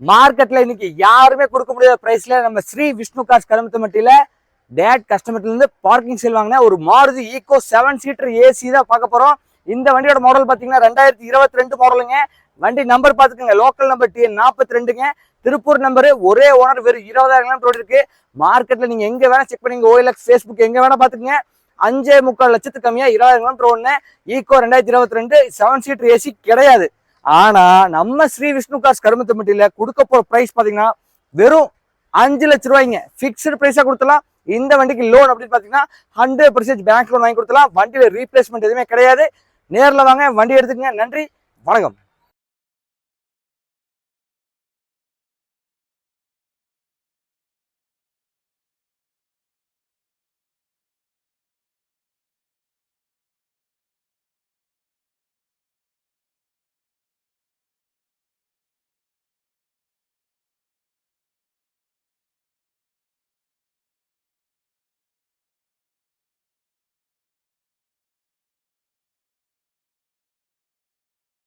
மார்க்கெட்ல இன்னைக்கு யாருமே கொடுக்க முடியாத பிரைஸ்ல நம்ம ஸ்ரீ விஷ்ணு கார்ஸ் கருமத்தம்பட்டியில டேட் கஸ்டமர்ல இருந்து பார்க்கிங் சேல் வாங்கின ஒரு மாருதி ஈகோ 7 சீட்டர் ஏசி தான் பார்க்க போறோம். இந்த வண்டியோட மாடல் பாத்தீங்கன்னா 2022 மாடலுங்க. வண்டி நம்பர் பாத்துக்கோங்க, லோக்கல் நம்பர் TN42ங்க. திருப்பூர் நம்பரு, ஒரே ஓனர், வெறும் 20,000 கிலோமீட்டர் இருக்கு. மார்க்கெட்ல நீங்க எங்க வேணா செக் பண்ணீங்க, OLX Facebook எங்க வேணா பாத்துக்கங்க. 5.25 லட்சத்துக்கு கம்மியா 20,000 கிலோமீட்டர் ஒண்ணு ஈகோ 2022 7 சீட்டர் ஏசி கிடையாது. ஆனா நம்ம ஸ்ரீ விஷ்ணு கார்ஸ் கருமத்தம்பட்டியில கொடுக்க போற பிரைஸ் பாத்தீங்கன்னா வெறும் 5 லட்சம் ரூபாய்ங்க. பிக்ஸ்டு பிரைஸா கொடுத்தலாம். இந்த வண்டிக்கு லோன் அப்படின்னு பாத்தீங்கன்னா 100% பேங்க் லோன் வாங்கி கொடுத்தலாம். வண்டியில ரீப்ளேஸ்மெண்ட் எதுவுமே கிடையாது. நேரில் வாங்க, வண்டி எடுத்துக்கங்க. நன்றி, வணக்கம்.